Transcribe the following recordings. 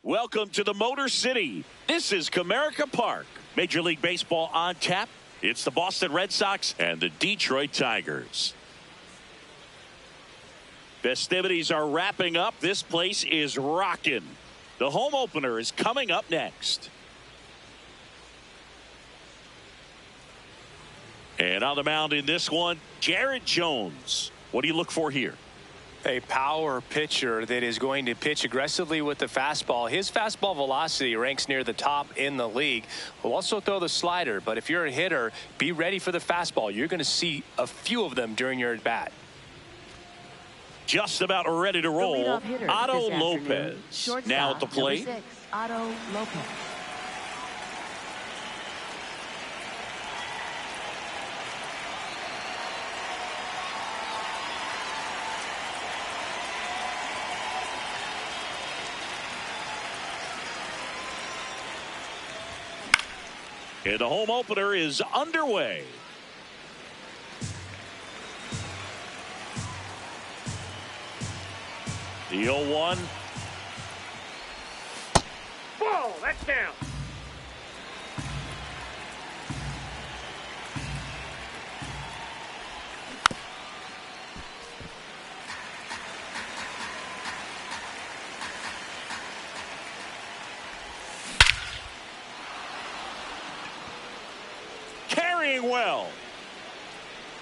Welcome to the Motor City. This is Comerica Park. Major League Baseball on tap. It's the Boston Red Sox and the Detroit Tigers. Festivities are wrapping up. This place is rocking. The home opener is coming up next. And on the mound in this one, Jared Jones. What do you look for here? A power pitcher that is going to pitch aggressively with the fastball. His fastball velocity ranks near the top in the league. Will also throw the slider, but if you're a hitter, be ready for the fastball. You're going to see a few of them during your at-bat. Just about ready to roll, Otto Lopez. Now at the plate. Otto Lopez. And the home opener is underway. The 0-1. Ball, that's down. Carrying well.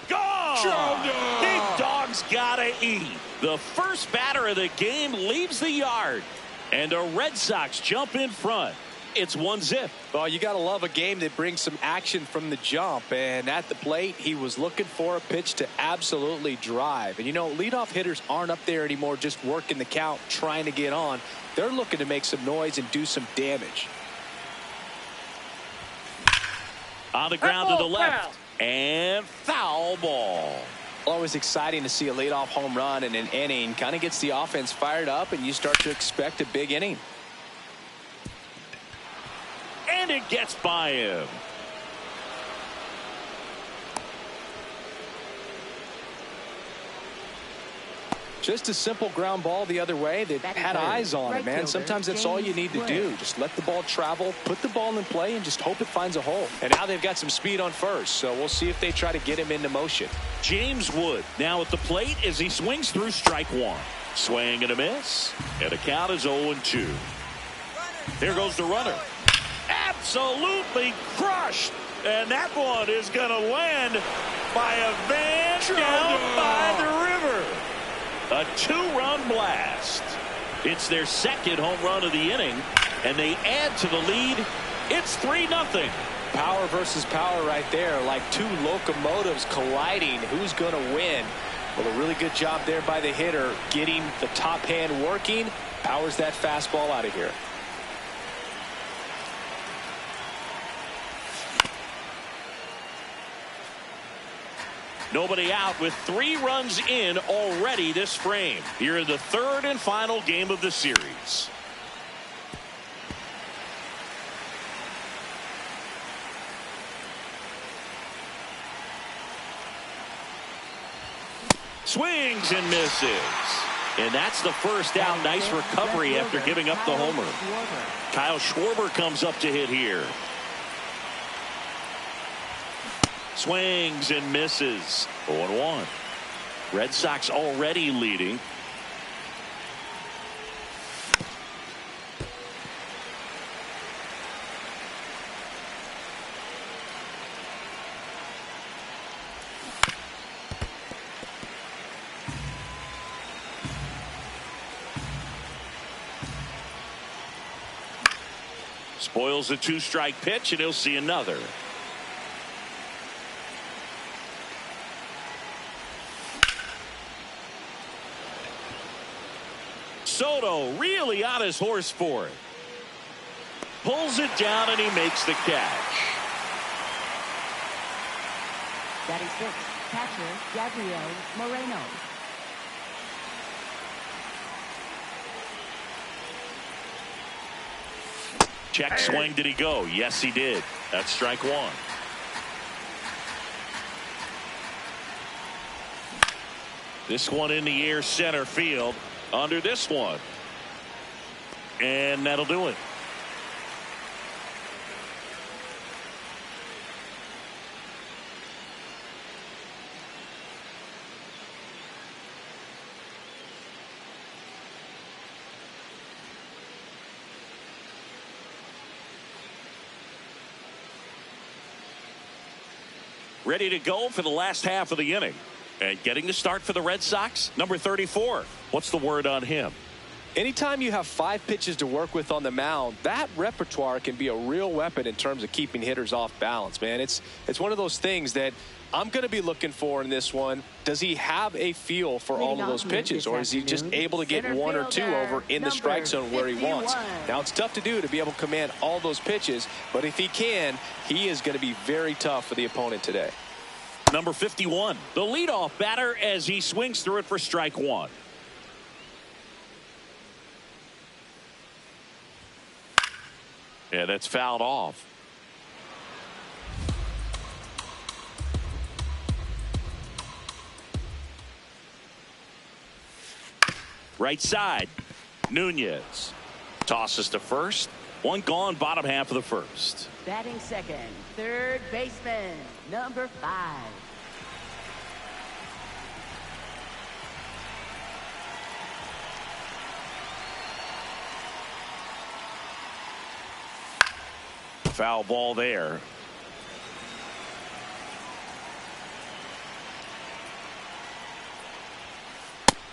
Gone! Big dog's gotta eat. The first batter of the game leaves the yard. And the Red Sox jump in front. It's 1-0. Well, you got to love a game that brings some action from the jump. And at the plate, he was looking for a pitch to absolutely drive. And, you know, leadoff hitters aren't up there anymore just working the count, trying to get on. They're looking to make some noise and do some damage. On the ground to the left. And foul ball. Always exciting to see a leadoff home run in an inning. Kind of gets the offense fired up, and you start to expect a big inning. And it gets by him. Just a simple ground ball the other way that had eyes on it, man. Sometimes that's all you need to do. Just let the ball travel, put the ball in play, and just hope it finds a hole. And now they've got some speed on first, so we'll see if they try to get him into motion. James Wood now at the plate as he swings through strike one. Swing and a miss. And the count is 0-2. There goes the runner. Absolutely crushed. And that one is going to land by a van down by the river. A two-run blast. It's their second home run of the inning, and they add to the lead. It's 3-0. Power versus power right there, like two locomotives colliding. Who's going to win? Well, a really good job there by the hitter, getting the top hand working. Powers that fastball out of here. Nobody out with 3 runs in already this frame. Here in the third and final game of the series. Swings and misses. And that's the first out. Nice recovery after giving up the homer. Kyle Schwarber comes up to hit here. Swings and misses. 0-1. Red Sox already leading. Spoils a 2-strike pitch, and he'll see another. Soto really on his horse for it. Pulls it down, and he makes the catch. That is 6. Catcher, Gabriel Moreno. Check swing. Did he go? Yes, he did. That's strike one. This one in the air center field. Under this one. And that'll do it. Ready to go for the last half of the inning. And getting the start for the Red Sox, number 34. What's the word on him? Anytime you have 5 pitches to work with on the mound, that repertoire can be a real weapon in terms of keeping hitters off balance, man. It's one of those things that I'm going to be looking for in this one. Does he have a feel for all of those pitches, or is he just able to get 1 or 2 over in the strike zone where he wants? Now, it's tough to do to be able to command all those pitches, but if he can, he is going to be very tough for the opponent today. Number 51, the leadoff batter as he swings through it for strike 1. Yeah, that's fouled off. Right side, Nunez tosses to first. 1 gone, bottom half of the first. Batting second, third baseman, number 5. Foul ball there.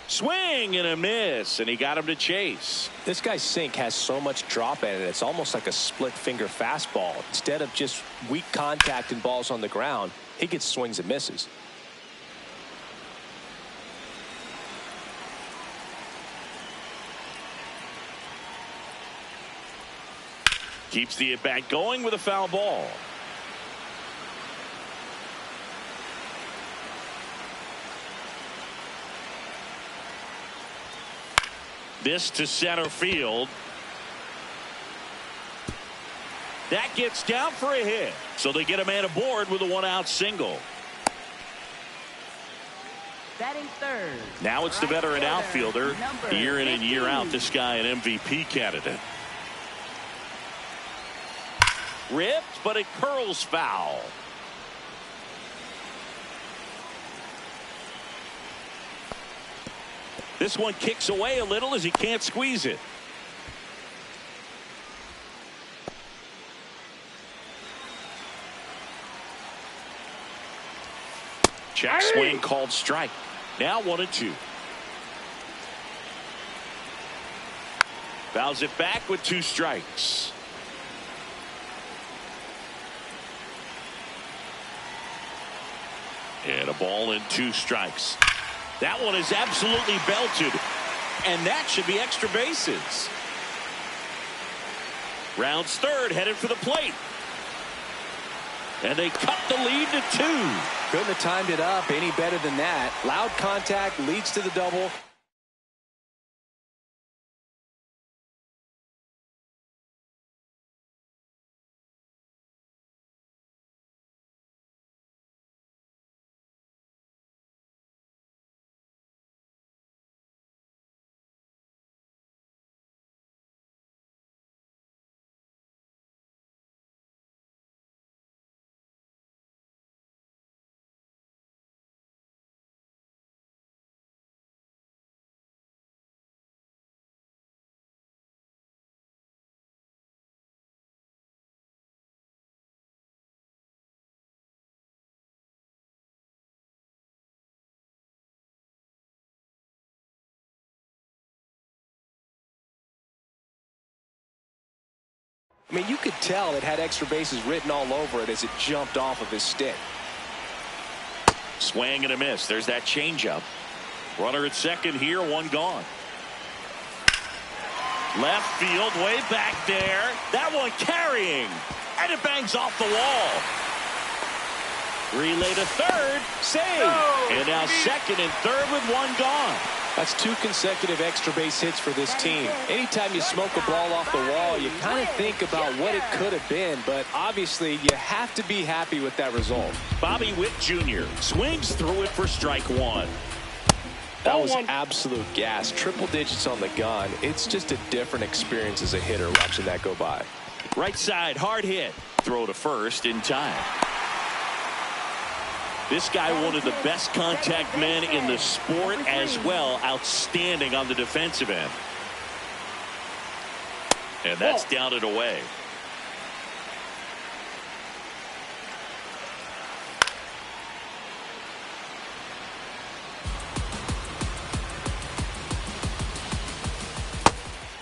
Swing and a miss, and he got him to chase. This guy's sink has so much drop in it. It's almost like a split finger fastball. Instead of just weak contact and balls on the ground, he gets swings and misses. Keeps the at-bat going with a foul ball. This to center field. That gets down for a hit. So they get a man aboard with a 1-out single. Batting third. Now it's the veteran outfielder. Year in and year out, this guy an MVP candidate. Ripped, but it curls foul. This one kicks away a little as he can't squeeze it. Check swing called strike. Now 1-2. Fouls it back with 2 strikes. And a ball and 2 strikes. That one is absolutely belted. And that should be extra bases. Rounds third, headed for the plate. And they cut the lead to 2. Couldn't have timed it up any better than that. Loud contact leads to the double. I mean, you could tell it had extra bases written all over it as it jumped off of his stick. Swing and a miss. There's that changeup. Runner at second here, 1 gone. Left field, way back there. That one carrying. And it bangs off the wall. Relay to third. Save. And now second and third with 1 gone. That's 2 consecutive extra base hits for this team. Anytime you smoke a ball off the wall, you kind of think about what it could have been, but obviously you have to be happy with that result. Bobby Witt Jr. swings through it for strike 1. That was absolute gas. Triple digits on the gun. It's just a different experience as a hitter watching that go by. Right side, hard hit. Throw to first in time. This guy, one of the best contact men in the sport as well. Outstanding on the defensive end. And that's down and away.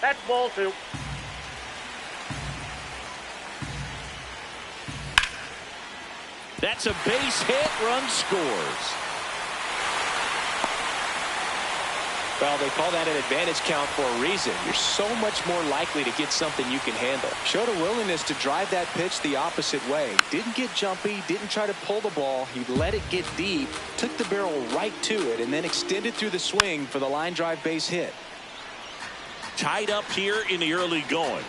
That's ball two. That's a base hit. Run scores. Well, they call that an advantage count for a reason. You're so much more likely to get something you can handle. Showed a willingness to drive that pitch the opposite way. Didn't get jumpy, didn't try to pull the ball. He let it get deep, took the barrel right to it, and then extended through the swing for the line drive base hit. Tied up here in the early going.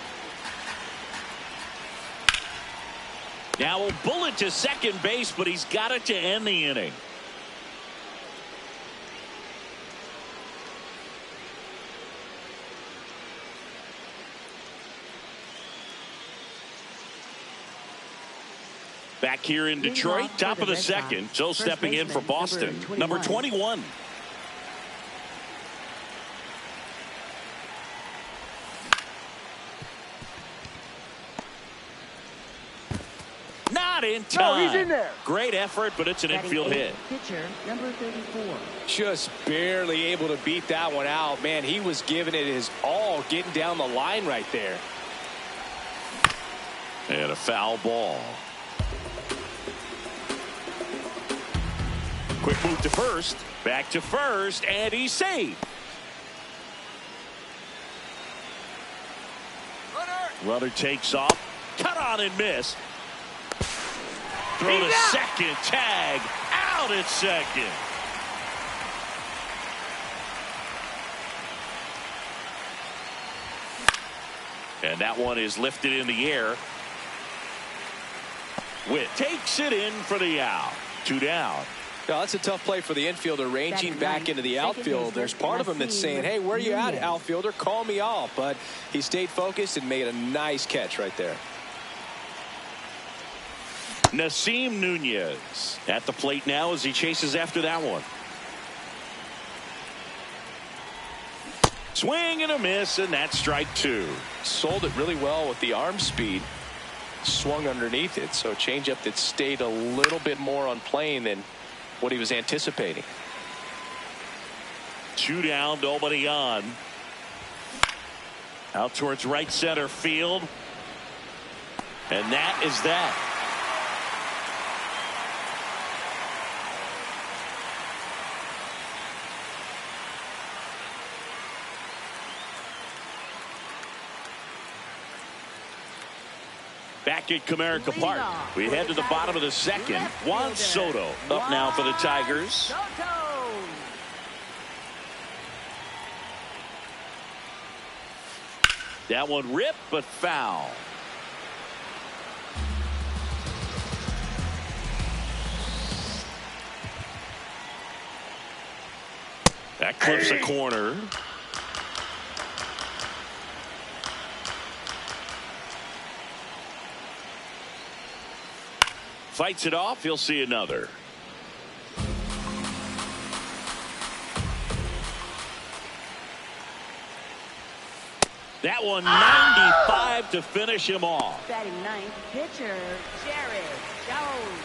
Now a bullet to second base, but he's got it to end the inning. Back here in Detroit, top of the second. Joe stepping in for Boston, number 21. Not in time. No, he's in there. Great effort, but it's an infield hit. Pitcher number 34. Just barely able to beat that one out. Man, he was giving it his all, getting down the line right there. And a foul ball. Quick move to first. Back to first, and he's saved. Runner takes off. Cut on and miss. Throw to second. Tag. Out at second. And that one is lifted in the air. Witt takes it in for the out. 2 down. Now, that's a tough play for the infielder, ranging back into the outfield. There's part of him that's saying, hey, where are you at, outfielder? Call me off. But he stayed focused and made a nice catch right there. Nasim Nunez at the plate now as he chases after that one. Swing and a miss, and that's strike 2. Sold it really well with the arm speed. Swung underneath it, so changeup that stayed a little bit more on plane than what he was anticipating. 2 down, nobody on. Out towards right center field. And that is that. Back at Comerica Park, we head to the bottom of the second. Juan Soto up now for the Tigers. That one ripped, but foul. That clips a corner. Fights it off. He'll see another. That one 95 to finish him off. Batting ninth, pitcher Jared Jones.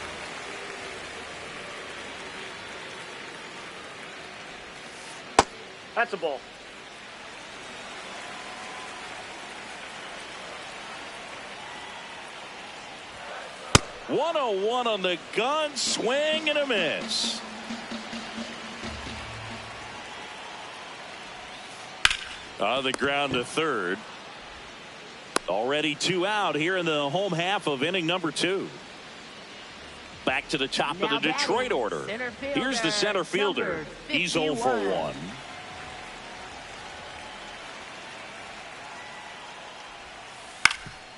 That's a ball. .101 on the gun, swing and a miss. On the ground to third. Already 2 out here in the home half of inning number 2. Back to the top of the Detroit order. Here's the center fielder. He's 0 for 1.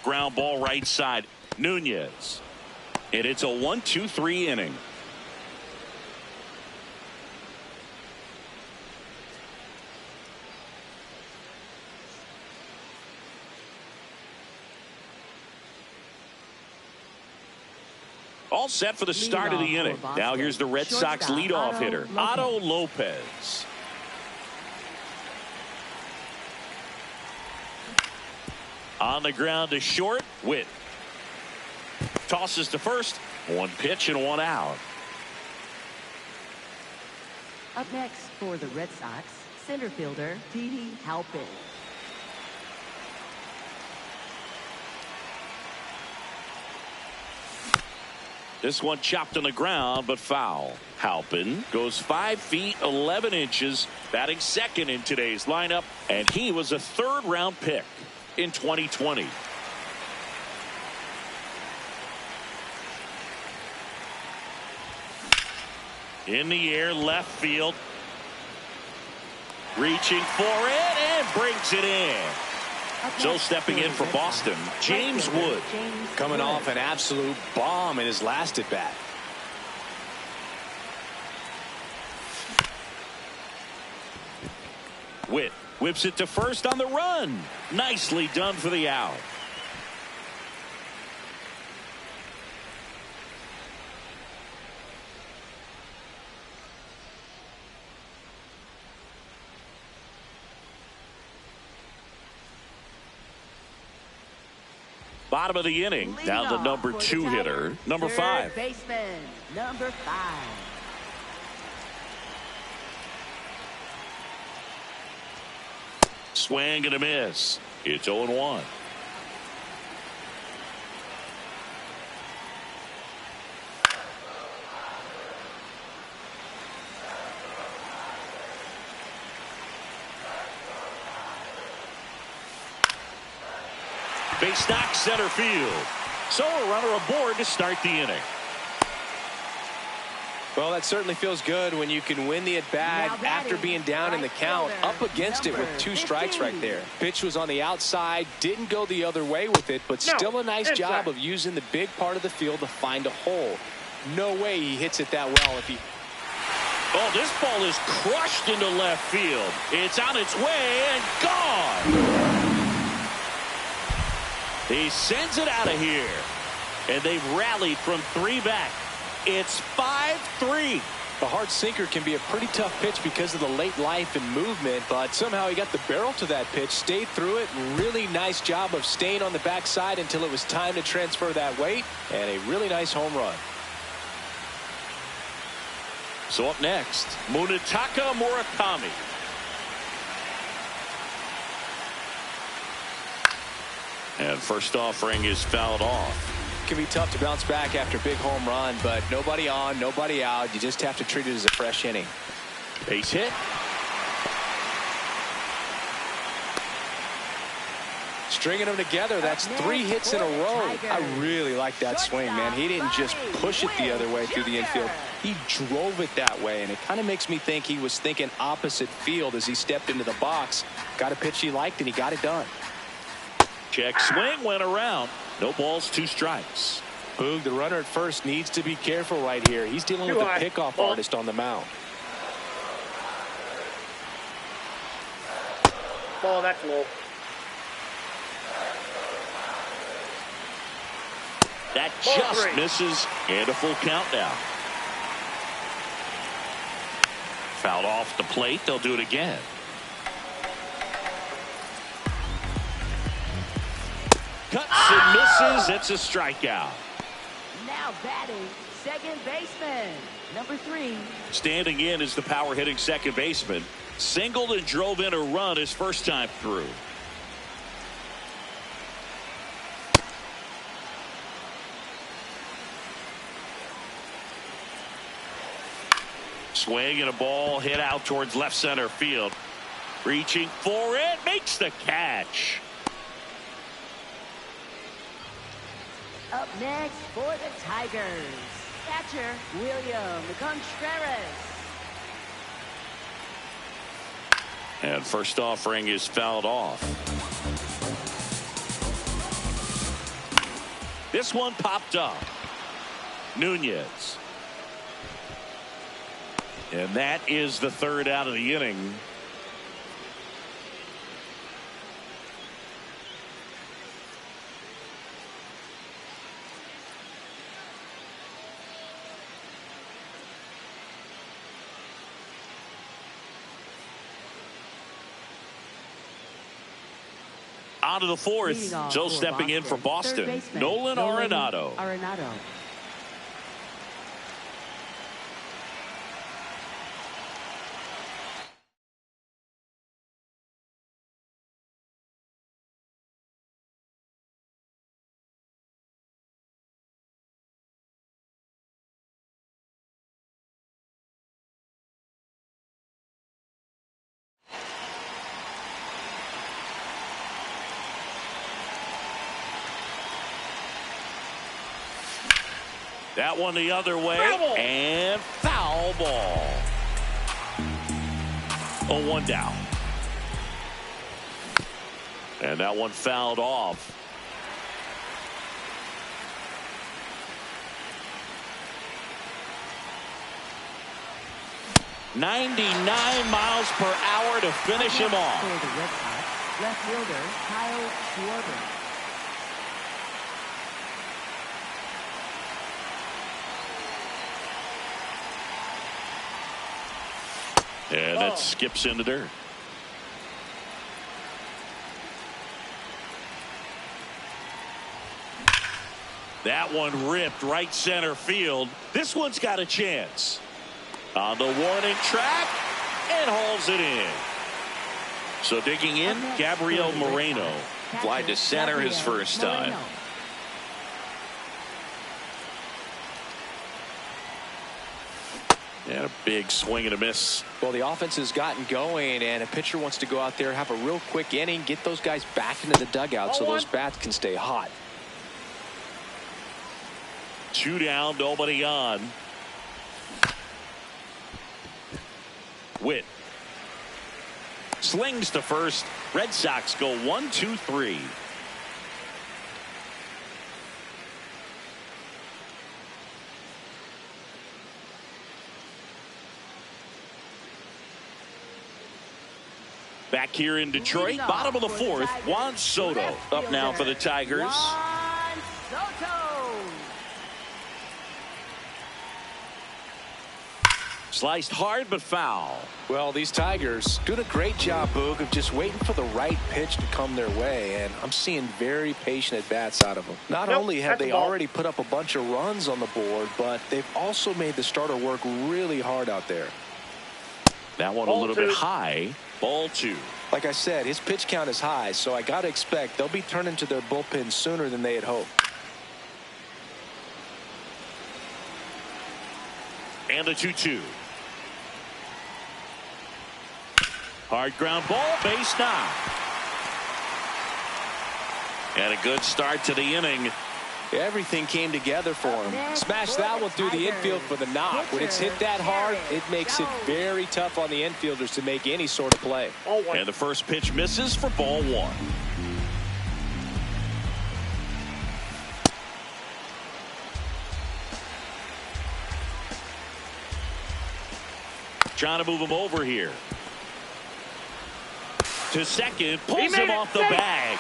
Ground ball right side. Nunez. And it's a 1-2-3 inning. All set for the start of the inning. Now here's the Red Sox leadoff hitter, Otto Lopez. On the ground to short, Witt. Tosses to first. One pitch and one out. Up next for the Red Sox, center fielder Didi Halpin. This one chopped on the ground, but foul. Halpin goes 5 feet 11 inches, batting second in today's lineup, and he was a third-round pick in 2020. In the air, left field. Reaching for it and brings it in. So stepping in for Boston, James Wood. Coming off an absolute bomb in his last at bat. Witt whips it to first on the run. Nicely done for the out. Bottom of the inning, down to number 2 hitter, number 5. Baseman, number 5. Swing and a miss. It's 0-1. Base knock center field. So a runner aboard to start the inning. Well, that certainly feels good when you can win the at-bat after being down in the count, up against it with 2 strikes right there. Pitch was on the outside, didn't go the other way with it, but still a nice job of using the big part of the field to find a hole. No way he hits it that well if he... Oh, this ball is crushed into left field. It's on its way and gone. He sends it out of here. And they've rallied from 3 back. It's 5-3. The hard sinker can be a pretty tough pitch because of the late life and movement, but somehow he got the barrel to that pitch, stayed through it. Really nice job of staying on the backside until it was time to transfer that weight, and a really nice home run. So up next, Munetaka Murakami. And first offering is fouled off. It can be tough to bounce back after a big home run, but nobody on, nobody out. You just have to treat it as a fresh inning. Base hit. Stringing them together, that's 3 hits in a row. I really like that swing, man. He didn't just push it the other way through the infield. He drove it that way, and it kind of makes me think he was thinking opposite field as he stepped into the box. Got a pitch he liked, and he got it done. Check swing, went around. No balls, 2 strikes. Boog, the runner at first, needs to be careful right here. He's dealing with a pickoff artist on the mound. Ball, that's low. That just misses, and a full count now. Fouled off the plate. They'll do it again. Cuts and misses. It's a strikeout. Now batting, second baseman, number 3. Standing in is the power hitting second baseman. Singled and drove in a run his first time through. Swing and a ball hit out towards left center field. Reaching for it, makes the catch. Up next for the Tigers, catcher William Contreras. And first offering is fouled off. This one popped up. Nunez. And that is the 3rd out of the inning. On to the fourth. So stepping in for Boston, Nolan Arenado. That one the other way, and foul ball. 0-1 down. And that one fouled off. .99 miles per hour to finish him off. For the Red Sox, left fielder Kyle Schwarber. And that skips into dirt. That one ripped right center field. This one's got a chance. On the warning track and hauls it in. So digging in, Gabriel Moreno. Fly to center his first time. And a big swing and a miss. Well, the offense has gotten going, and a pitcher wants to go out there, have a real quick inning, get those guys back into the dugout so those bats can stay hot. 2 down, nobody on. Witt slings to first. Red Sox go 1-2-3. Back here in Detroit, bottom of the fourth, Juan Soto up now for the Tigers. Juan Soto. Sliced hard but foul. Well, these Tigers doing a great job, Boog, of just waiting for the right pitch to come their way, and I'm seeing very patient at-bats out of them. Not only have they already put up a bunch of runs on the board, but they've also made the starter work really hard out there. That one a little bit high. Ball 2. Like I said, his pitch count is high, so I got to expect they'll be turning to their bullpen sooner than they had hoped. And a 2-2. Hard ground ball, base knock. And a good start to the inning. Everything came together for him. Smashed that one through the infield for the knock. When it's hit that hard, it makes it very tough on the infielders to make any sort of play. And the first pitch misses for ball 1. Trying to move him over here. To second, pulls him off the bag.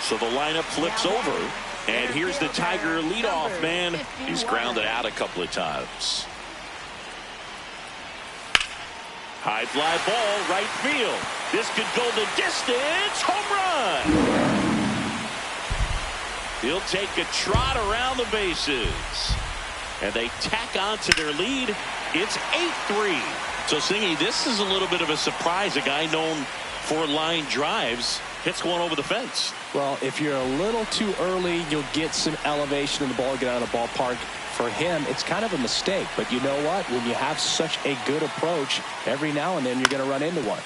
So the lineup flips over. And here's the Tiger leadoff man. He's grounded out a couple of times. High fly ball, right field. This could go the distance. Home run. He'll take a trot around the bases. And they tack on to their lead. It's 8-3. So, Singy, this is a little bit of a surprise. A guy known for line drives hits one over the fence. Well, if you're a little too early, you'll get some elevation in the ball, get out of the ballpark. For him, it's kind of a mistake. But you know what? When you have such a good approach, every now and then you're going to run into one.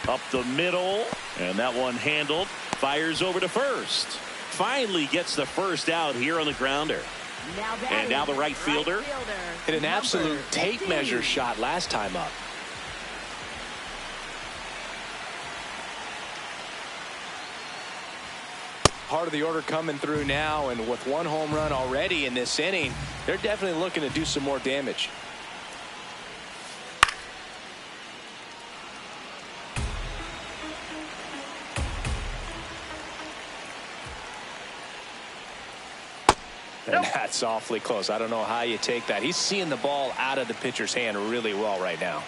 Up the middle, and that one handled. Fires over to first. Finally gets the first out here on the grounder. And now the right fielder. Hit an absolute tape measure shot last time up. Part of the order coming through now, and with one home run already in this inning, they're definitely looking to do some more damage. And that's awfully close. I don't know how you take that. He's seeing the ball out of the pitcher's hand really well right now.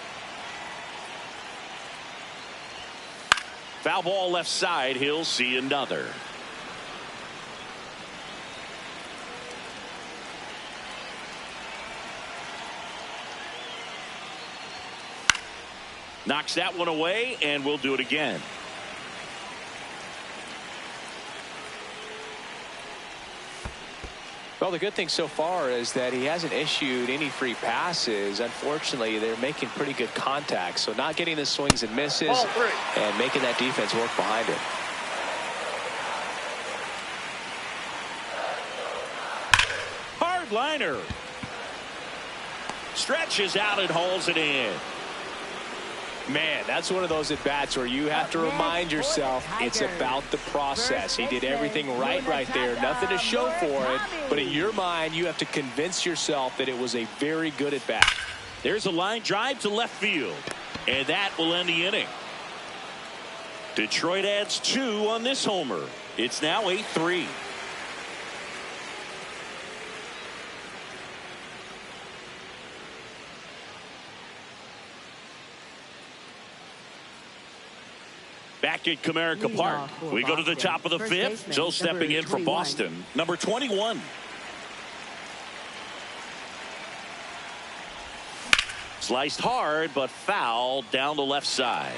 Foul ball left side. He'll see another. Knocks that one away, and we'll do it again. Well, the good thing so far is that he hasn't issued any free passes. Unfortunately, they're making pretty good contact, so not getting the swings and misses and making that defense work behind it. Hard liner. Stretches out and hauls it in. Man, that's one of those at-bats where you have to remind yourself it's about the process. He did everything right there. Nothing to show for it. But in your mind, you have to convince yourself that it was a very good at-bat. There's a line drive to left field. And that will end the inning. Detroit adds 2 on this homer. It's now 8-3. Back at Comerica Park, we go to the top of the 5th. So stepping in for Boston, number 21. Sliced hard, but foul down the left side.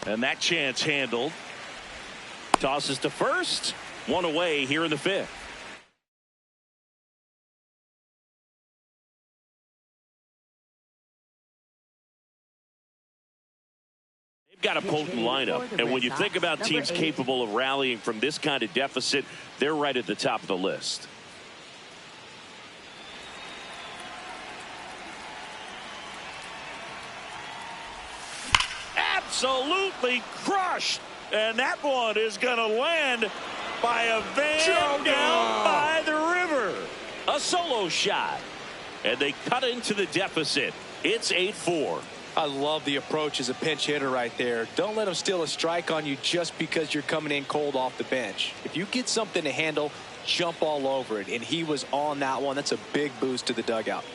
And that chance handled. Tosses to first. 1 away here in the 5th. Got a potent lineup, and when you think about teams capable of rallying from this kind of deficit, they're right at the top of the list. Absolutely crushed, and that one is going to land by a van down by the river. A solo shot, and they cut into the deficit. It's 8-4. I love the approach as a pinch hitter right there. Don't let him steal a strike on you just because you're coming in cold off the bench. If you get something to handle, jump all over it. And he was on that one. That's a big boost to the dugout.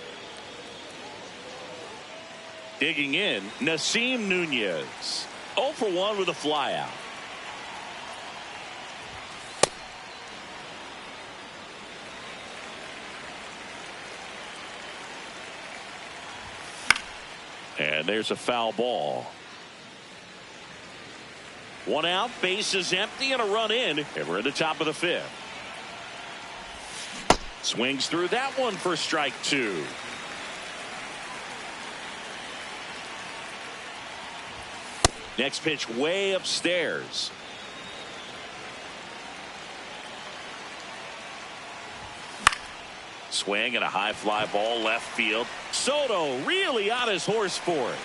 Digging in, Nasim Nunez. 0 for 1 with a flyout. And there's a foul ball. 1 out, bases empty, and a run in. And we're at the top of the 5th. Swings through that one for strike 2. Next pitch way upstairs. Swing and a high fly ball left field. Soto really on his horse for it.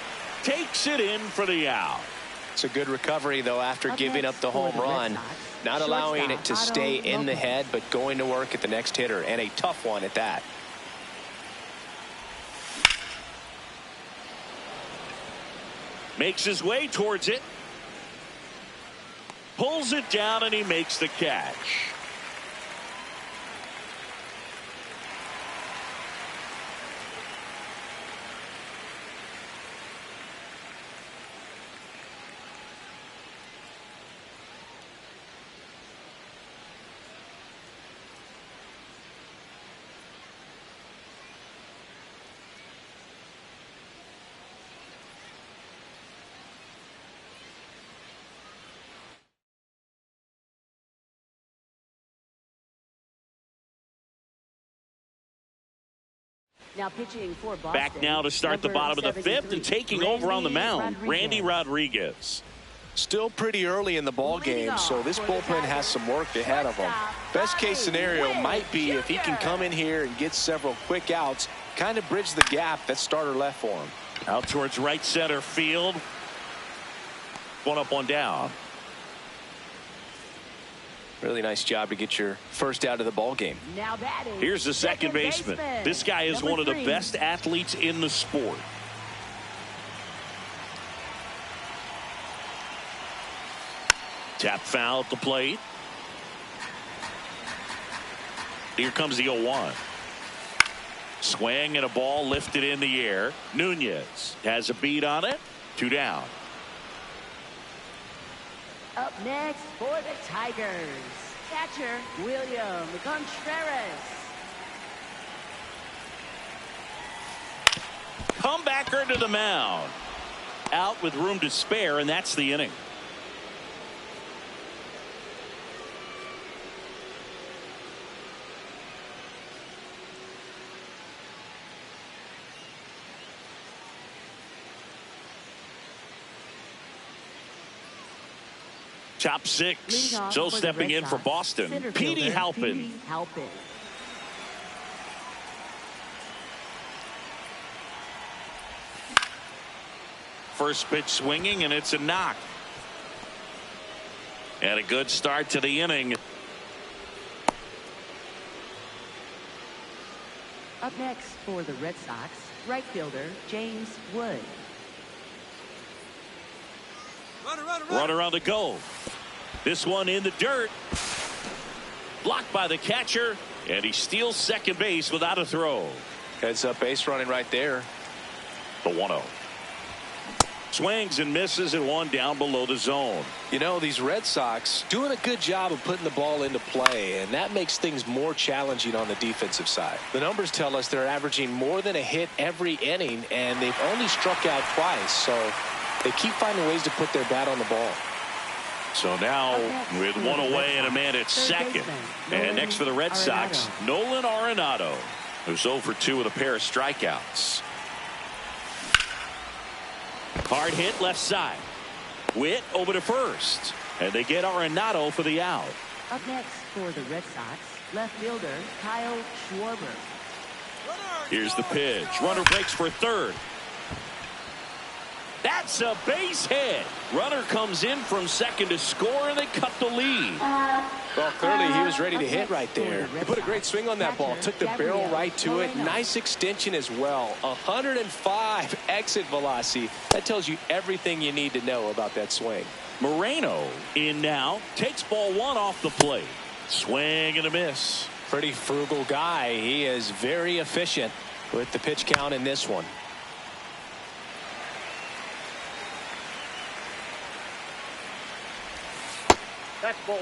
Takes it in for the out. It's a good recovery, though, after giving up the home run. Not allowing it to stay in the head, but going to work at the next hitter, and a tough one at that. Makes his way towards it. Pulls it down, and he makes the catch. Now pitching for Boston. Back now to start the bottom of the 5th and taking over on the mound, Randy Rodriguez. Still pretty early in the ball game, so this bullpen has some work ahead of them. Best case scenario might be if he can come in here and get several quick outs, kind of bridge the gap that starter left for him. Out towards right center field. 1 up, 1 down. Really nice job to get your first out of the ball game. Now batting. Here's the second baseman. This guy is one of the best athletes in the sport. Tap foul at the plate. Here comes the 0-1. Swing and a ball lifted in the air. Nunez has a beat on it. 2 down. Up next for the Tigers, catcher William Contreras. Comebacker to the mound. Out with room to spare, and that's the inning. Top 6. So stepping in for Boston, Petey Halpin. First pitch swinging, and it's a knock. And a good start to the inning. Up next for the Red Sox, right fielder James Wood. Runner on the go. This one in the dirt. Blocked by the catcher, and he steals second base without a throw. Heads up base running right there. The 1-0. Swings and misses and one down below the zone. You know, these Red Sox doing a good job of putting the ball into play, and that makes things more challenging on the defensive side. The numbers tell us they're averaging more than a hit every inning, and they've only struck out twice, so they keep finding ways to put their bat on the ball. So now with one away and a man at second. And next for the Red Sox, Nolan Arenado, who's 0 for 2 with a pair of strikeouts. Hard hit left side. Witt over to first. And they get Arenado for the out. Up next for the Red Sox, left fielder Kyle Schwarber. Here's the pitch. Runner breaks for third. That's a base hit. Runner comes in from second to score, and they cut the lead. Well, clearly he was ready to hit right there. He put a great swing on that ball. Took the barrel right to it. Nice extension as well. 105 exit velocity. That tells you everything you need to know about that swing. Moreno in now. Takes ball 1 off the plate. Swing and a miss. Pretty frugal guy. He is very efficient with the pitch count in this one. That's ball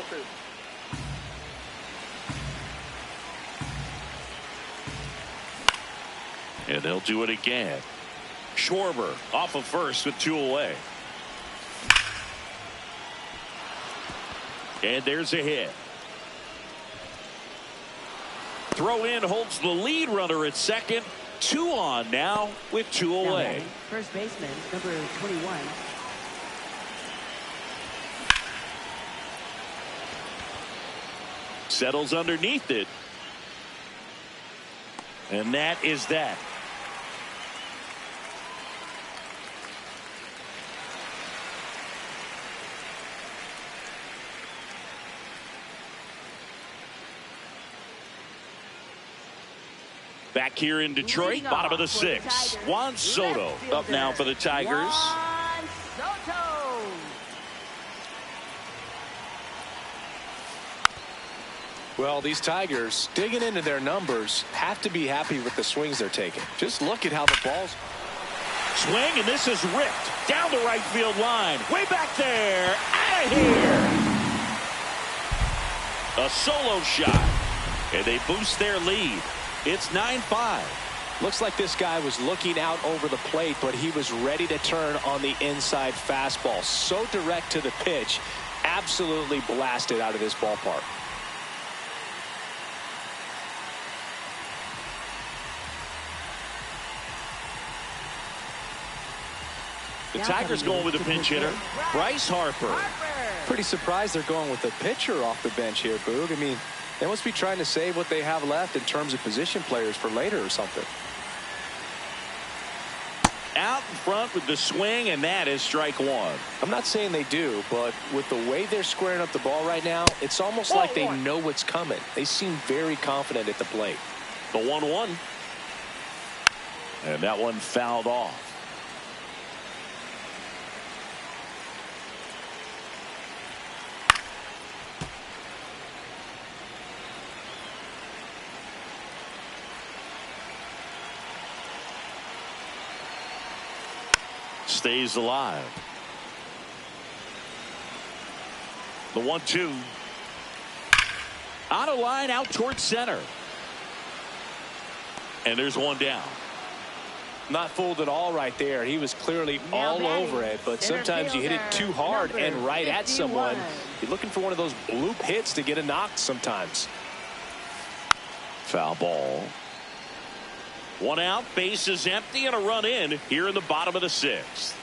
2. And they'll do it again. Schwarber off of first with 2 away. And there's a hit. Throw in holds the lead runner at second. 2 on now with 2 away. First baseman, number 21. Settles underneath it. And that is that. Back here in Detroit, bottom of the 6th. Juan Soto up now for the Tigers. Juan Soto. Well, these Tigers, digging into their numbers, have to be happy with the swings they're taking. Just look at how the ball's... Swing, and this is ripped down the right field line. Way back there. Out of here. A solo shot. And they boost their lead. It's 9-5. Looks like this guy was looking out over the plate, but he was ready to turn on the inside fastball. So direct to the pitch. Absolutely blasted out of this ballpark. The Tigers going with a pinch hitter, Bryce Harper. Pretty surprised they're going with a pitcher off the bench here, Boog. I mean, they must be trying to save what they have left in terms of position players for later or something. Out in front with the swing, and that is strike 1. I'm not saying they do, but with the way they're squaring up the ball right now, it's almost like they know what's coming. They seem very confident at the plate. The 1-1. And that one fouled off. stays alive. The 1-2. On a line out towards center. And there's one down. Not fooled at all right there. He was clearly all over it, but sometimes you hit it too hard and right at someone. You're looking for one of those bloop hits to get a knock sometimes. Foul ball. One out, base is empty, and a run in here in the bottom of the 6th.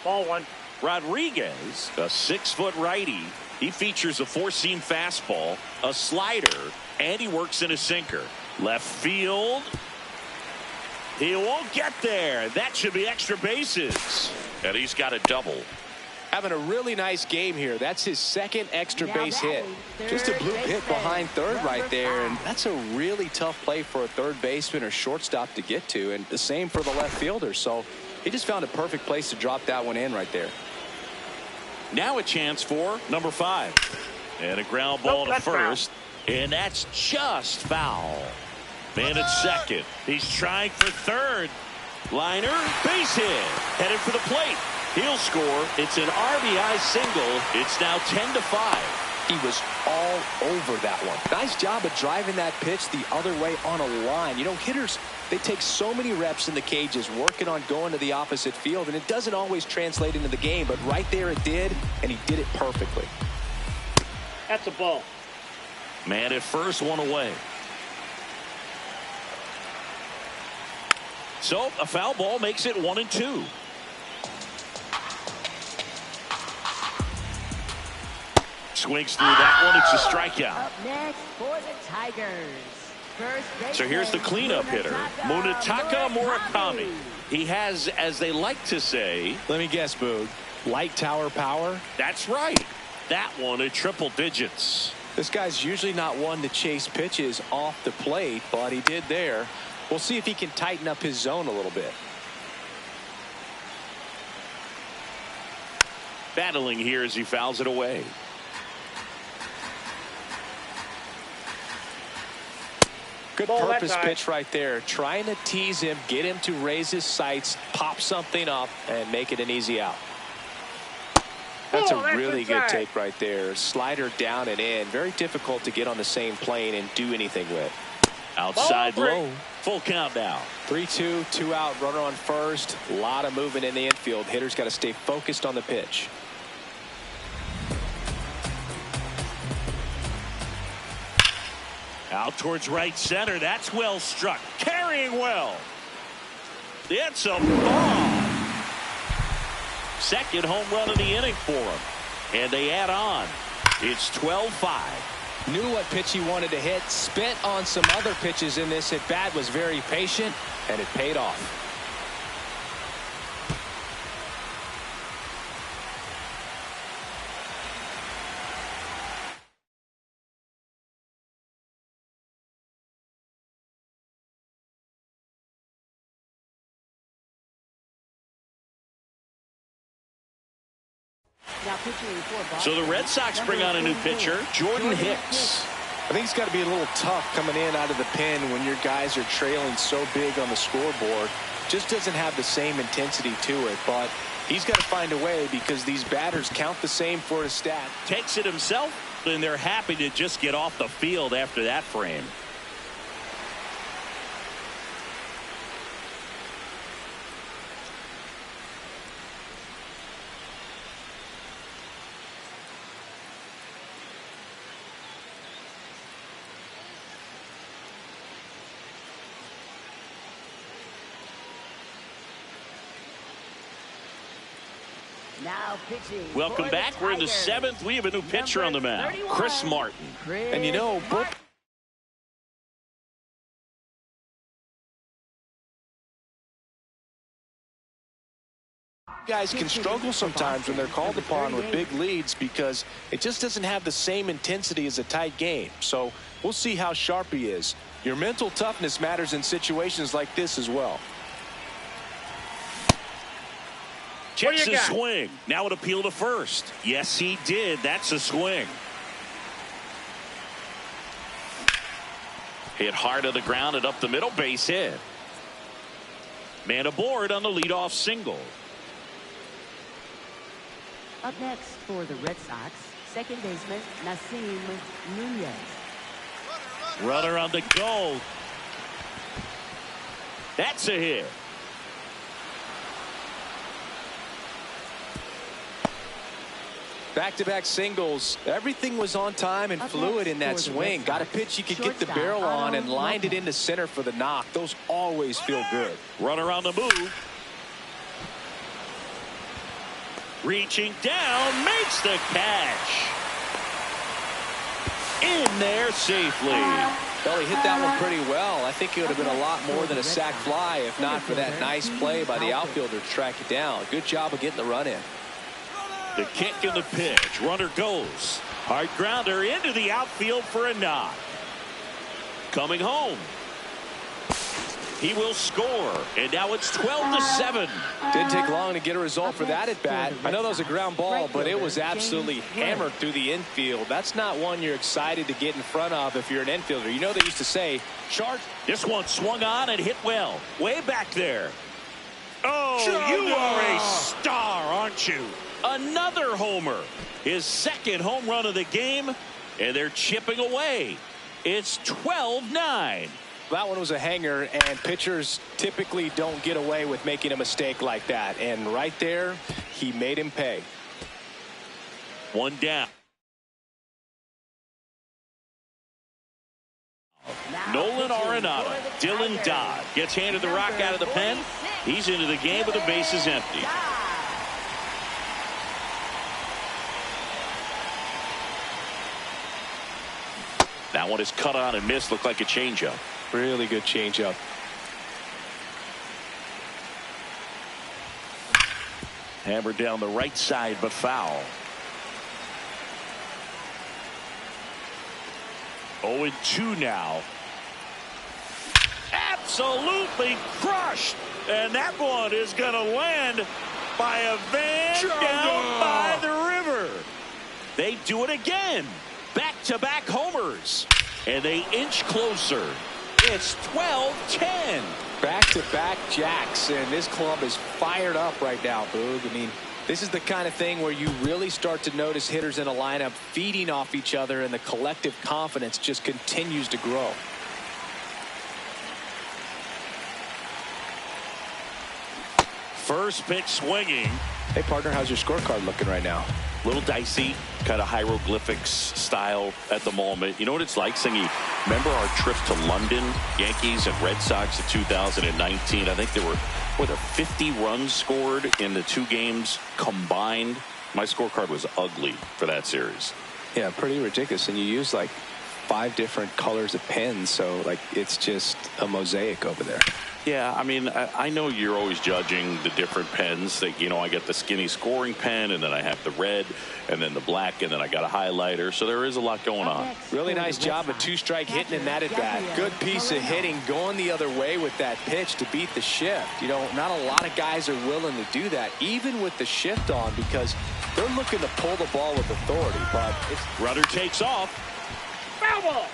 Ball 1. Rodriguez, a 6-foot righty. He features a 4-seam fastball, a slider, and he works in a sinker. Left field. He won't get there. That should be extra bases. And he's got a double. Having a really nice game here. That's his 2nd extra base hit. Just a bloop hit behind third right there, and that's a really tough play for a third baseman or shortstop to get to, and the same for the left fielder. So he just found a perfect place to drop that one in right there. Now a chance for number 5. And a ground ball to first. And that's just foul. Man at second. He's trying for third. Liner, base hit. Headed for the plate. He'll score. It's an RBI single. It's now 10-5. He was all over that one. Nice job of driving that pitch the other way on a line. You know, hitters, they take so many reps in the cages working on going to the opposite field, and it doesn't always translate into the game, but right there it did, and he did it perfectly. That's a ball. Man at first, one away. So a foul ball makes it 1-2. Swings through that one. It's a strikeout. Up next for the Tigers. So here's the cleanup hitter, Munetaka Murakami. He has, as they like to say, let me guess, Boog, light tower power? That's right. That one at triple digits. This guy's usually not one to chase pitches off the plate, but he did there. We'll see if he can tighten up his zone a little bit. Battling here as he fouls it away. Good purpose pitch right there. Trying to tease him, get him to raise his sights, pop something up, and make it an easy out. That's a really good take right there. Slider down and in. Very difficult to get on the same plane and do anything with. Outside low. Full count now. 3-2, 2 out, runner on first. A lot of movement in the infield. Hitter's got to stay focused on the pitch. Out towards right center. That's well struck. Carrying well. It's a ball. Second home run of the inning for him. And they add on. It's 12-5. Knew what pitch he wanted to hit. Spent on some other pitches in this at bat. Was very patient, and it paid off. So the Red Sox bring on a new pitcher, Jordan Hicks. I think it's got to be a little tough coming in out of the pen when your guys are trailing so big on the scoreboard. Just doesn't have the same intensity to it, but he's got to find a way because these batters count the same for his stat. Takes it himself, and they're happy to just get off the field after that frame. Now pitching. Welcome back. We're in the 7th. We have a new pitcher on the mound, Chris Martin. And you know, guys can struggle sometimes when they're called upon with big leads because it just doesn't have the same intensity as a tight game. So we'll see how sharp he is. Your mental toughness matters in situations like this as well. Checks his swing. Now an appeal to first. Yes, he did. That's a swing. Hit hard to the ground and up the middle, base hit. Man aboard on the leadoff single. Up next for the Red Sox, second baseman Nasim Nunez. Runner on the go. That's a hit. Back-to-back singles. Everything was on time and fluid in that swing. Got a pitch you could get the barrel on and lined it into center for the knock. Those always feel good. Runner on the move. Reaching down, makes the catch. In there safely. Well, he hit that one pretty well. I think it would have been a lot more than a sac fly if not for that nice play by the outfielder to track it down. Good job of getting the run in. The kick and the pitch. Runner goes. Hard grounder into the outfield for a knock. Coming home. He will score. And now it's 12-7. Didn't take long to get a result for that at bat. I know that was a ground ball, but it was absolutely hammered through the infield. That's not one you're excited to get in front of if you're an infielder. You know they used to say, Shark. This one swung on and hit well. Way back there. Oh, you are a star, aren't you? Another homer. His second home run of the game. And they're chipping away. It's 12-9. That one was a hanger, and pitchers typically don't get away with making a mistake like that. And right there, he made him pay. One down. Nolan Arenado. Dylan Dodd gets handed the rock out of the pen. He's into the game with the bases empty. That one is cut on and missed. Looked like a changeup. Really good changeup. Hammered down the right side, but foul. 0-2 now. Absolutely crushed. And that one is going to land by a van down by the river. They do it again. Back-to-back homers. And they inch closer. It's 12-10. Back-to-back jacks, and this club is fired up right now, Boog. I mean, this is the kind of thing where you really start to notice hitters in a lineup feeding off each other, and the collective confidence just continues to grow. First pitch swinging. Hey, partner, how's your scorecard looking right now? Little dicey, kind of hieroglyphics style at the moment. You know what it's like, Singy? Remember our trip to London, Yankees and Red Sox in 2019? I think there were 50 runs scored in the two games combined. My scorecard was ugly for that series. Yeah, pretty ridiculous. And you use like 5 different colors of pens, so like it's just a mosaic over there. Yeah, I mean, I know you're always judging the different pens. That, you know, I get the skinny scoring pen, and then I have the red, and then the black, and then I got a highlighter. So there is a lot going on. Really nice job of 2-strike hitting in that at bat. Good piece of hitting, going the other way with that pitch to beat the shift. You know, not a lot of guys are willing to do that, even with the shift on, because they're looking to pull the ball with authority. But runner takes off. Foul ball.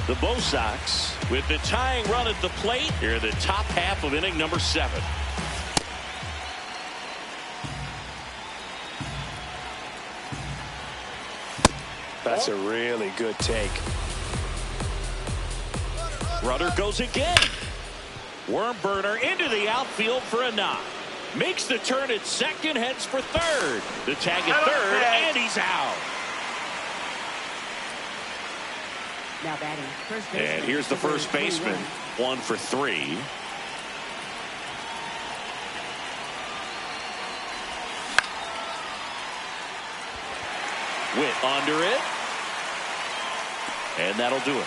The Bo Sox with the tying run at the plate here in the top half of inning number 7. That's a really good take. Runner goes again. Worm burner into the outfield for a knock. Makes the turn at second, heads for third. The tag at third, and he's out. Now batting first baseman. And here's the first baseman. 1 for 3. Witt under it. And that'll do it.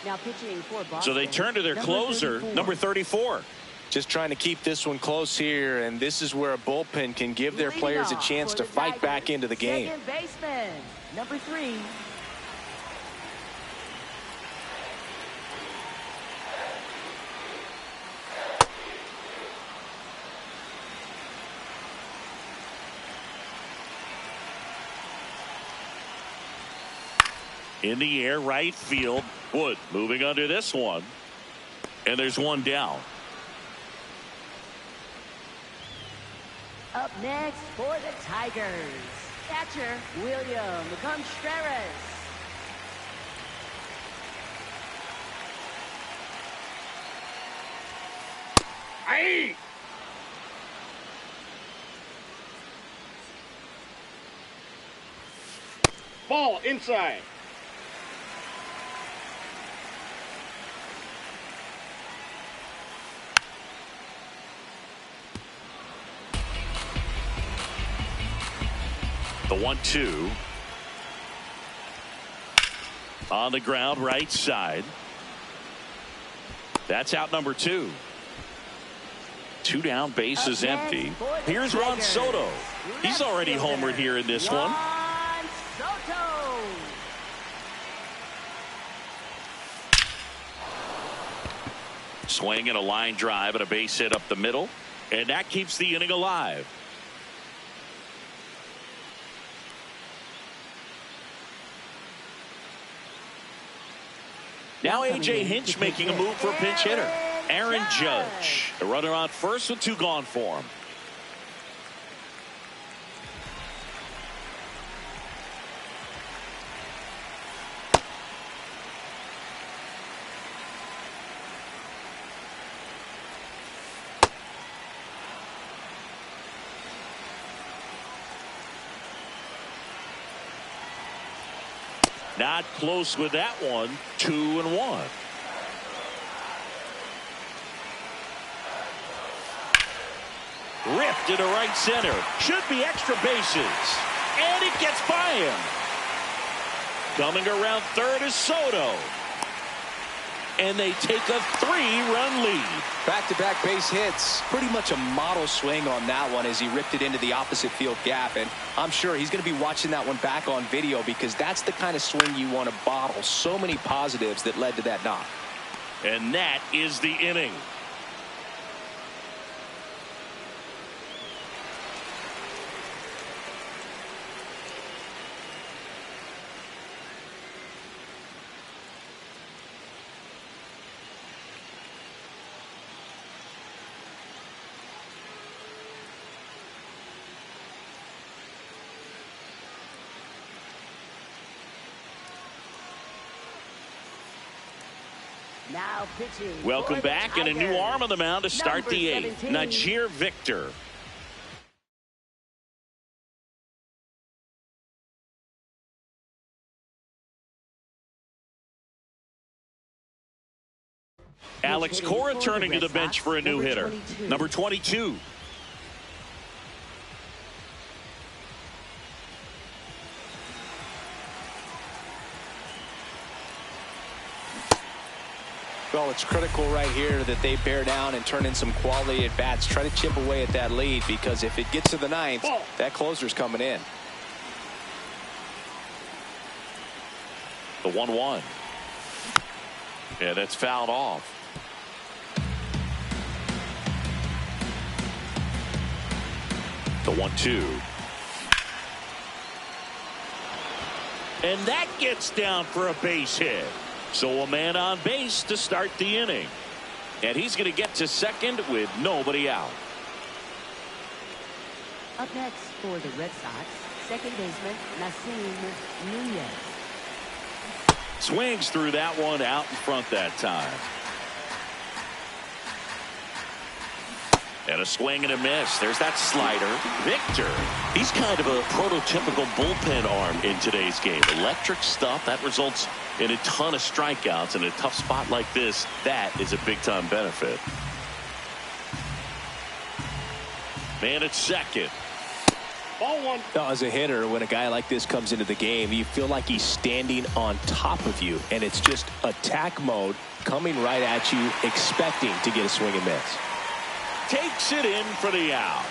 Now pitching for Boston. So they turn to their closer, number 34. Just trying to keep this one close here, and this is where a bullpen can give their players a chance to fight back into the game. Second baseman, number 3. In the air, right field. Wood moving under this one. And there's one down. Up next for the Tigers, catcher William Contreras. Aye. Ball inside. The 1-2 on the ground, right side. That's out number 2. 2 down, bases empty. Here's Juan Soto. He's already homered here in this one. Soto. Swing and a line drive and a base hit up the middle, and that keeps the inning alive. Now A.J. Hinch making a move for a pinch hitter. Aaron Judge. The runner on first with 2 gone for him. Not close with that one. 2-1. Ripped into right center. Should be extra bases. And it gets by him. Coming around third is Soto. And they take a 3-run lead. Back-to-back base hits. Pretty much a model swing on that one as he ripped it into the opposite field gap. And I'm sure he's going to be watching that one back on video because that's the kind of swing you want to bottle. So many positives that led to that knock. And that is the inning. Now pitching. Welcome for the back, and a new Tigers, arm on the mound to start number the 8th. 17. Najir Victor. Alex Cora turning to the bench for a new hitter. Number 22. Well, it's critical right here that they bear down and turn in some quality at bats. Try to chip away at that lead because if it gets to the 9th, that closer's coming in. The 1-1. Yeah, that's fouled off. The 1-2. And that gets down for a base hit. So a man on base to start the inning. And he's going to get to second with nobody out. Up next for the Red Sox, second baseman Nasim Nunez. Swings through that one out in front that time. And a swing and a miss. There's that slider. Victor. He's kind of a prototypical bullpen arm in today's game. Electric stuff that results in a ton of strikeouts. In a tough spot like this, that is a big-time benefit. Man at second. Ball 1. As a hitter, when a guy like this comes into the game, you feel like he's standing on top of you, and it's just attack mode coming right at you, expecting to get a swing and miss. takes it in for the out.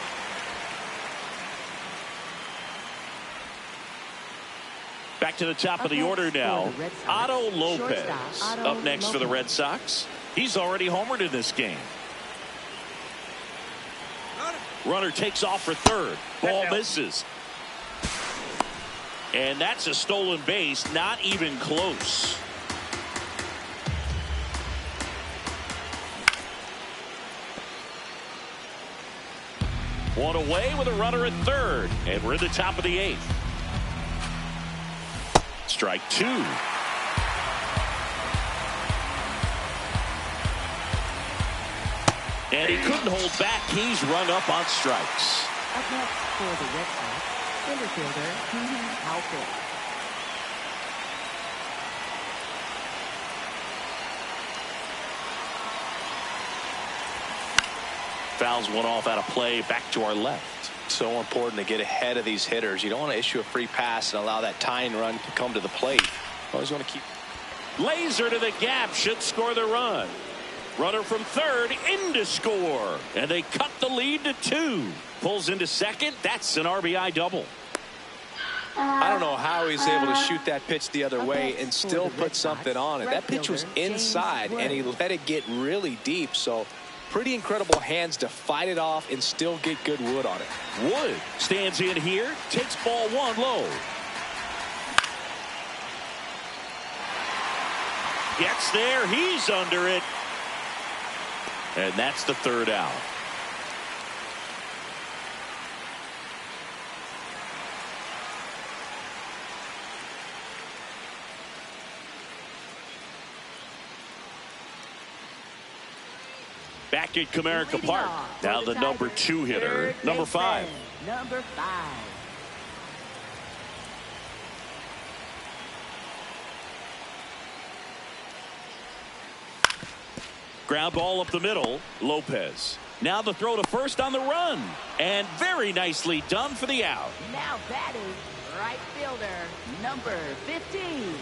Back to the top of the order now. Otto Lopez up next for the Red Sox. He's already homered in this game. Runner takes off for third. Ball misses. And that's a stolen base, not even close. One away with a runner at third. And we're in the top of the eighth. Strike two. And he couldn't hold back. He's rung up on strikes. Up next for the Red Sox, center fielder xCAUTIOUS. Fouls one off out of play. Back to our left. So important to get ahead of these hitters. You don't want to issue a free pass and allow that tying run to come to the plate. Always want to keep. Laser to the gap. Should score the run. Runner from third in to score. And they cut the lead to 2. Pulls into second. That's an RBI double. I don't know how he's able to shoot that pitch the other way and still put something on it. That pitch was inside and he let it get really deep. So pretty incredible hands to fight it off and still get good wood on it. Wood stands in here. Takes ball one low. Gets there. He's under it. And that's the third out. Back at Comerica Park. Now the number 2 hitter, number 5. Number 5. Ground ball up the middle. Lopez. Now the throw to first on the run. And very nicely done for the out. Now batting right fielder, number 15.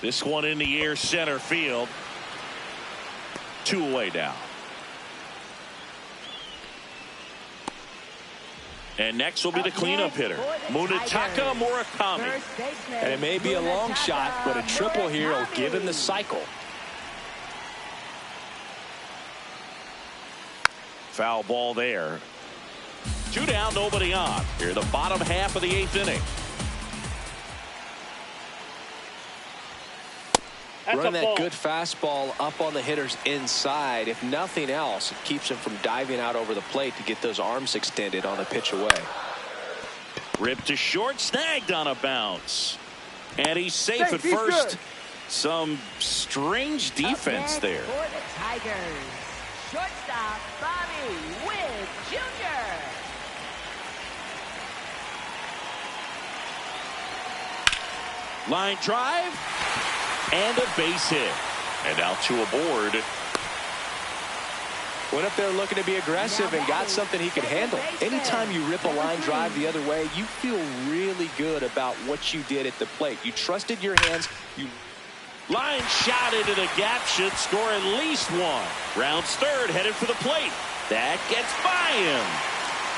This one in the air, center field. 2 away now. And next will be the cleanup hitter, Munetaka Murakami. And it may be a long shot, but a triple here will give him the cycle. Foul ball there. 2 down, nobody on. Here, the bottom half of the 8th inning. Run that good fastball up on the hitter's inside. If nothing else, it keeps him from diving out over the plate to get those arms extended on a pitch away. Ripped to short, snagged on a bounce. And he's safe at first. Good. Some strange defense there. For the Tigers, shortstop Bobby Witt Jr. Line drive. And a base hit. And now 2 aboard. Went up there looking to be aggressive and got something he could handle. Anytime you rip a line drive the other way, you feel really good about what you did at the plate. You trusted your hands. Line shot into the gap, should score at least 1. Rounds third, headed for the plate. That gets by him.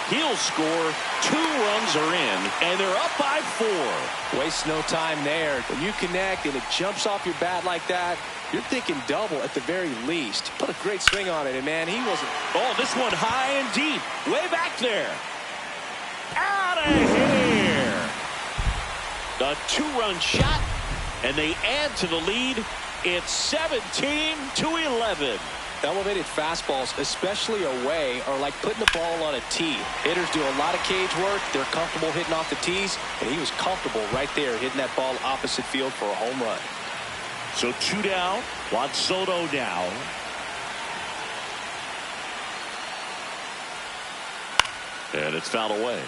He'll score. 2 runs are in, and they're up by 4. Waste no time there. When you connect and it jumps off your bat like that, you're thinking double at the very least. Put a great swing on it, and man, he wasn't. Oh, this one high and deep. Way back there. Out of here. The 2-run shot, and they add to the lead. It's 17-11. Elevated fastballs, especially away, are like putting the ball on a tee. Hitters do a lot of cage work. They're comfortable hitting off the tees, and he was comfortable right there hitting that ball opposite field for a home run. So 2 down. Juan Soto now. And it's fouled away.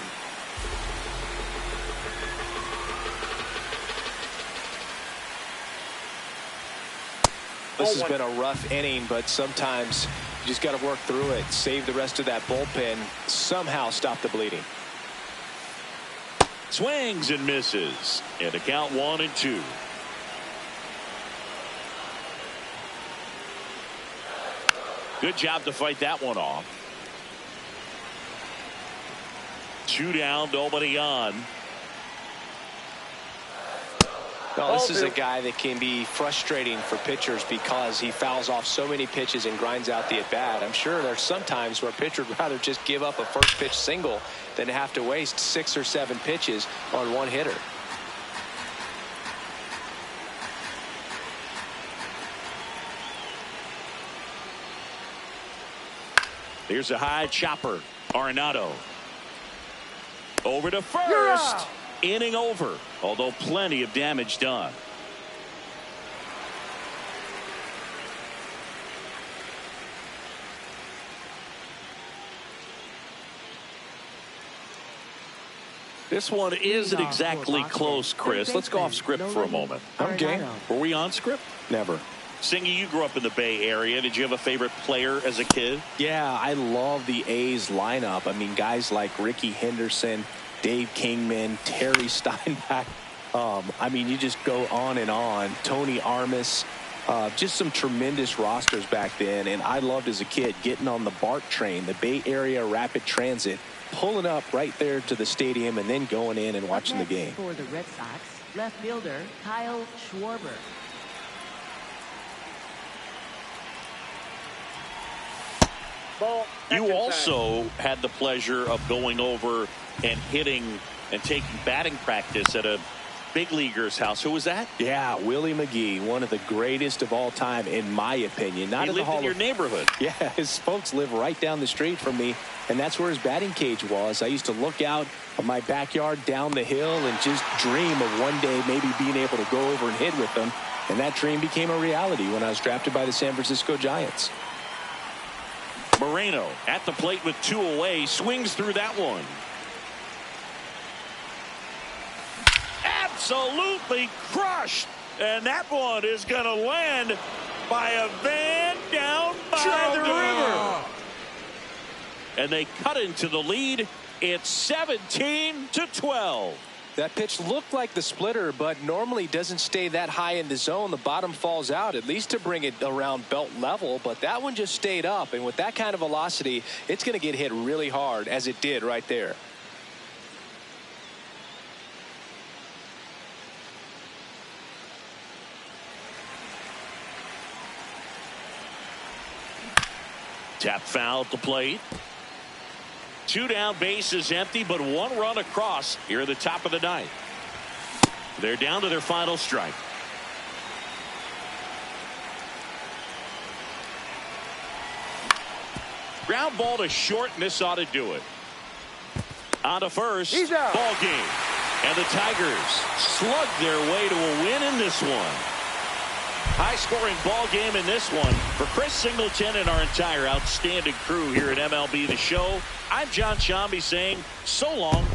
This has been a rough inning, but sometimes you just got to work through it, save the rest of that bullpen, somehow stop the bleeding. Swings and misses. And a count 1-2. Good job to fight that one off. 2 down, nobody on. Well, this is a guy that can be frustrating for pitchers because he fouls off so many pitches and grinds out the at-bat. I'm sure there's some times where a pitcher would rather just give up a first pitch single than have to waste 6 or 7 pitches on one hitter. Here's a high chopper. Arenado. Over to first. Inning over, although plenty of damage done. This one isn't exactly close, Chris. Let's go off script for a moment. I'm game. Were we on script? Never. Singy, you grew up in the Bay Area. Did you have a favorite player as a kid? Yeah, I love the A's lineup. I mean, guys like Ricky Henderson, Dave Kingman, Terry Steinbach. I mean, you just go on and on. Tony Armas. Just some tremendous rosters back then. And I loved as a kid getting on the BART train, the Bay Area Rapid Transit, pulling up right there to the stadium and then going in and watching the game. For the Red Sox, left fielder Kyle Schwarber. Ball. You also had the pleasure of going over and hitting and taking batting practice at a big leaguer's house. Who was that? Yeah, Willie McGee, one of the greatest of all time, in my opinion. Not he in the lived Hall in your of neighborhood. Yeah, his folks live right down the street from me, and that's where his batting cage was. I used to look out of my backyard down the hill and just dream of one day maybe being able to go over and hit with them. And that dream became a reality when I was drafted by the San Francisco Giants. Moreno at the plate with 2 away, swings through that one. Absolutely crushed, and that one is going to land by a van down by the river. And they cut into the lead. It's 17-12. That pitch looked like the splitter, but normally doesn't stay that high in the zone. The bottom falls out, at least to bring it around belt level, but that one just stayed up. And with that kind of velocity, it's going to get hit really hard, as it did right there. Tap foul at the plate. 2 down, bases empty, but 1 run across here at the top of the 9th. They're down to their final strike. Ground ball to short, and this ought to do it. On to first. He's out. Ball game. And the Tigers slug their way to a win in this one. High-scoring ball game in this one. For Chris Singleton and our entire outstanding crew here at MLB The Show, I'm John Shambi saying so long